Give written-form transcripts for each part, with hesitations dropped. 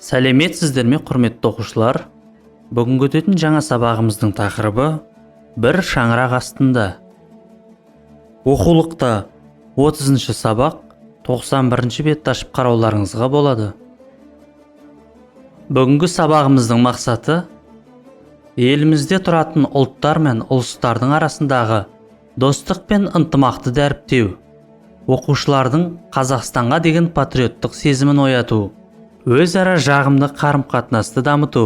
Сәлеметсіздер ме, құрметті оқушылар? Бүгінгі өтетін жаңа сабағымыздың тақырыбы бір шаңырақ астында. Оқулықта 30-шы сабақ 91-ші бетті ашып қарауларыңызға болады. Бүгінгі сабағымыздың мақсаты елімізде тұратын ұлттар мен ұлыстардың арасындағы достық пен ынтымақты дәріптеу, оқушылардың Қазақстанға деген патриоттық сезімін ояту, өзара жағымды қарым-қатынасты дамыту,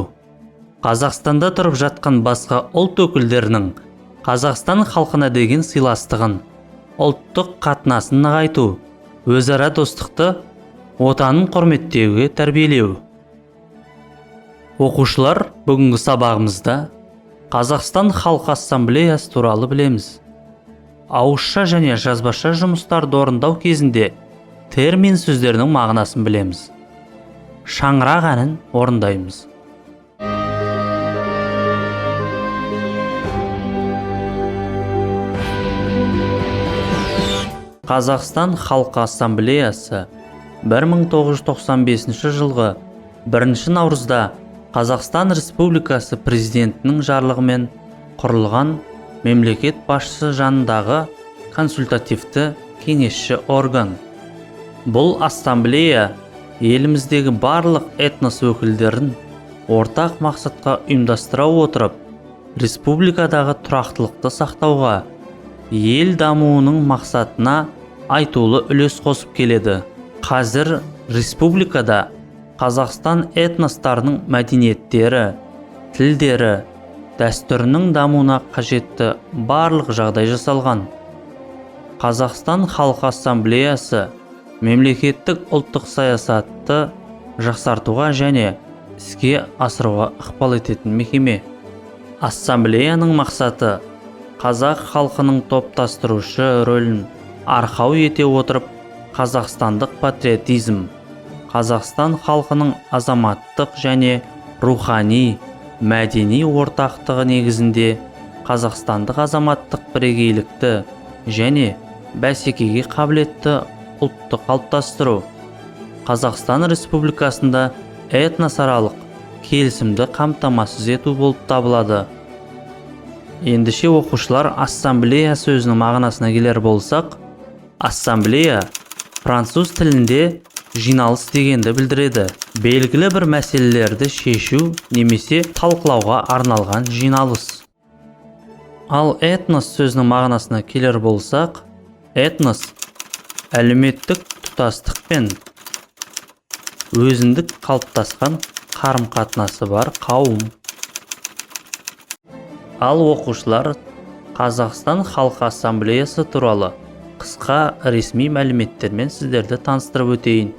Қазақстанда тұрып жатқан басқа ұлт өкілдерінің Қазақстан халқына деген сыйластығын, ұлттық қатынасын нығайту, өзара достықты, отанын құрметтеуге тәрбиелеу. Оқушылар, бүгінгі сабағымызда Қазақстан Халқы Ассамблеясы туралы білеміз. Ауызша және жазбаша жұмыстарды орындау кезінде термин сөздерінің мағынасын білеміз. Шаңырақ әнін орындаймыз. Қазақстан Халқы Ассамблеясы 1995 жылғы 1 наурызда Қазақстан Республикасы президентінің жарлығымен құрылған мемлекет басшысы жанындағы консультативті кеңесші орган. Бұл ассамблея еліміздегі барлық этнос өкілдерін ортақ мақсатқа ұйымдастыра отырып, республикадағы тұрақтылықты сақтауға, ел дамуының мақсатына айтулы үлес қосып келеді. Қазір республикада Қазақстан этностарының мәдениеттері, тілдері, дәстүрінің дамуына қажетті барлық жағдай жасалған. Қазақстан Халқы Ассамблеясы мемлекеттік ұлттық саясатты жақсартуға және іске асыруға ықпал ететін мекеме. Ассамблеяның мақсаты қазақ халқының топтастырушы рөлін арқау ете отырып, қазақстандық патриотизм, Қазақстан халқының азаматтық және рухани, мәдени ортақтығы негізінде қазақстандық азаматтық бірегейлікті және бәсекеге қабілетті ұлтты қалыптастыру, Қазақстан Республикасында этносаралық келісімді қамтамасыз ету болып табылады. Ендеше оқушылар, ассамблея сөзінің мағынасына келер болсақ, ассамблея француз тілінде жиналыс дегенді білдіреді. Белгілі бір мәселелерді шешу немесе талқылауға арналған жиналыс. Ал этнос сөзінің мағынасына келер болсақ, этнос әлеуметтік тұтастық пен өзіндік қалыптасқан қарым-қатынасы бар қауым. Ал оқушылар, Қазақстан Халқы Ассамблеясы туралы қысқа ресми мәліметтермен сіздерді таныстырып өтейін.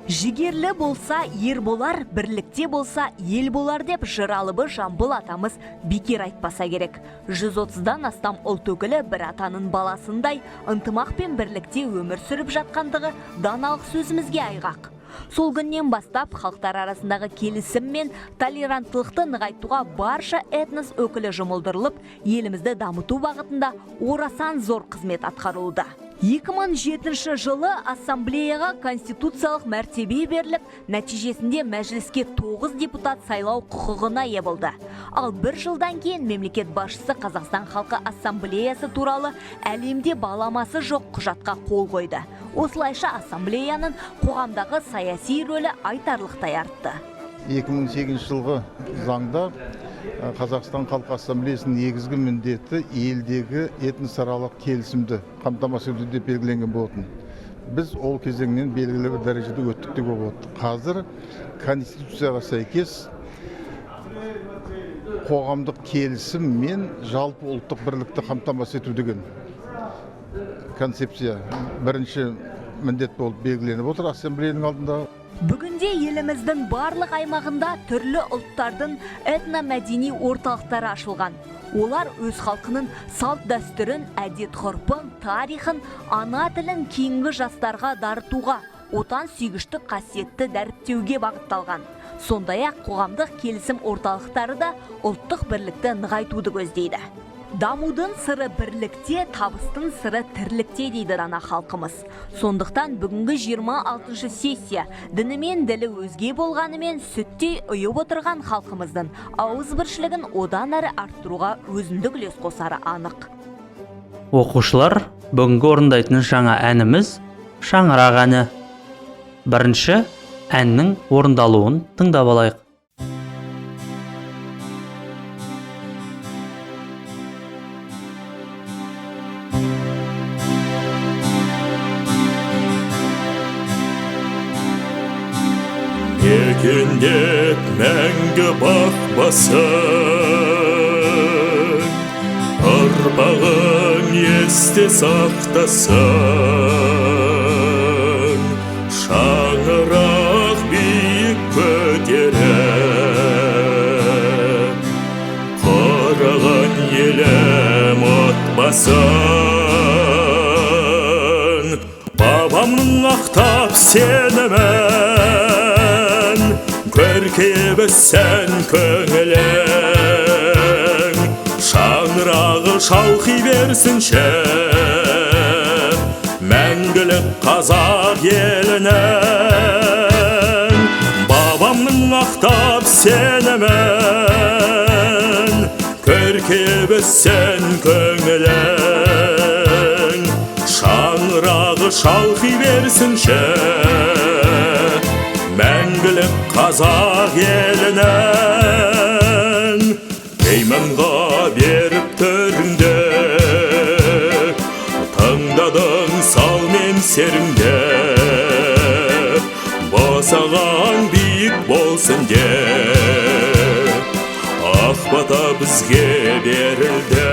Жігерлі болса ер болар, бірлікте болса ел болар деп жыралыбы Жамбыл атамыз бекер айтпаса керек. 130-дан астам ұлт өкілі бір атаның баласындай ынтымақ пен бірлікте өмір сүріп жатқандығы даналық сөзімізге айғақ. Сол күннен бастап халықтар арасындағы келісім мен толеранттылықты нығайтуға барша этнос өкілі жұмылдырылып, елімізді дамыту бағытында орасан зор қызмет атқарылуда. 2007 жылы ассамблеяға конституциялық мәртебе беріліп, нәтижесінде мәжіліске 9 депутат сайлау құқығына ие болды. Ал бір жылдан кейін мемлекет басшысы Қазақстан Халқы Ассамблеясы туралы әлемде баламасы жоқ құжатқа қол қойды. Осылайша ассамблеяның қоғамдағы саяси рөлі айтарлықтай артты. 2008 жылғы заңда Қазақстан Халқы Ассамблеясының негізгі міндеті елдегі этносаралық келісімді қамтамасыз ету деп белгіленген болатын. Біз ол кезеңнен белгілі бір дәрежеде өттік деп болады. Қазір конституцияға сәйкес қоғамдық келісім мен жалпы ұлттық бірлікті қамтамасыз ету деген концепция бірінші міндет болып белгіленіп отыр ассамблеяның алдында. Бүгінде еліміздің барлық аймағында түрлі ұлттардың этномәдени орталықтары ашылған. Олар өз халқының салт дәстүрін, әдет-ғұрпын, тарихын, ана тілін кейінгі жастарға дарытуға, отан сүйгіштік қасиетті дәріптеуге бағытталған. Сондай-ақ қоғамдық келісім орталықтары да ұлттық бірлікті нығайтуды көздейді. Дамудың сыры бірлікте, табыстың сыры тірлікте дейді дана халқымыз. Сондықтан бүгінгі 26 сессия дінімен ділі өзге болғанымен сүттей ұйып отырған халқымыздың ауызбіршілігін одан әрі арттыруға өзіндік үлес қосары анық. Оқушылар, бүгінгі орындайтын жаңа әніміз шаңырақ әні. Бірінші әннің орындалуын тыңдап алайық. Екендеп мәңгі бақпасын, ұрпағың есте сақтасын. Шаңырақ биік көтеріп, қорған елім отбасын. Бабамның ақтап сенімін, көркеп өссін көңілің. Шаңырағы шалқи берсінші, мәңгілік қазақ елінің. Бабамның ақтап сенімін, көркеп өссін көңілің. Шаңырағы шалқи берсінші, мәңгілік қазақ елінің. Пейманға беріп төріңді, тыңдадың сал мен серіңді. Босаған биік болсын деп, ақ бата бізге берілді.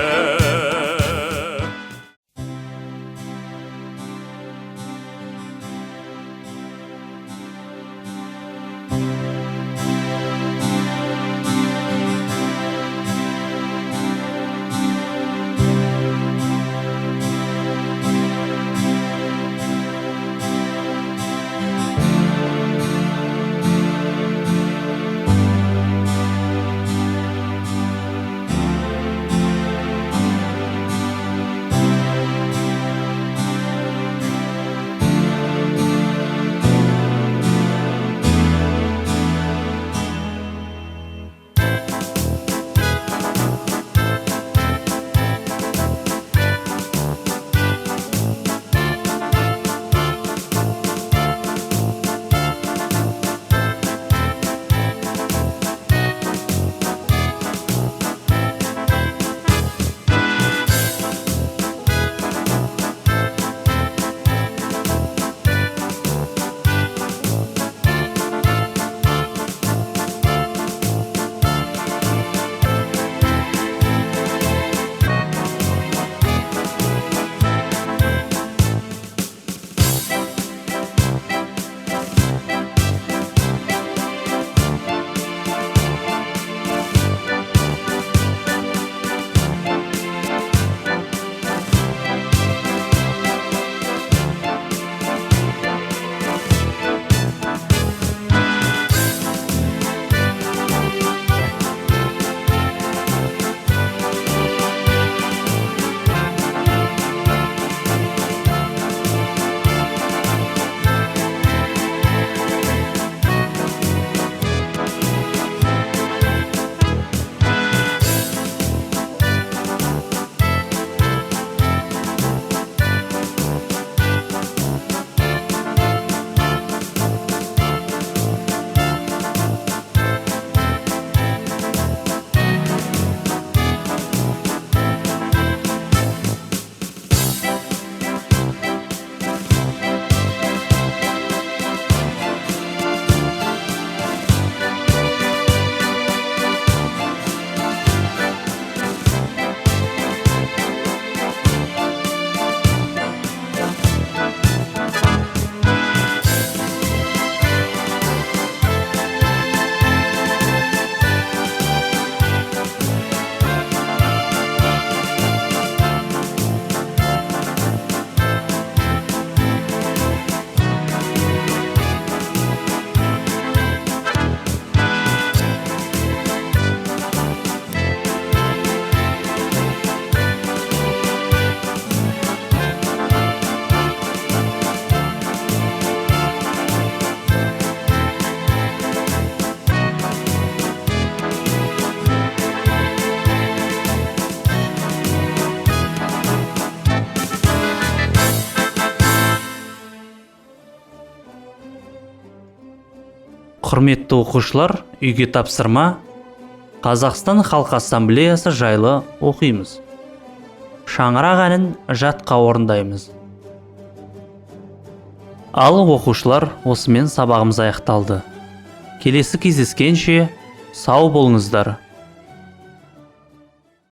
Құрметті оқушылар, үйге тапсырма Қазақстан Халқы Ассамблеясы жайлы оқимыз. Шаңырақ әнін жатқа орындаймыз. Ал оқушылар, осымен сабағымыз аяқталды. Келесі кездескенше сау болыңыздар.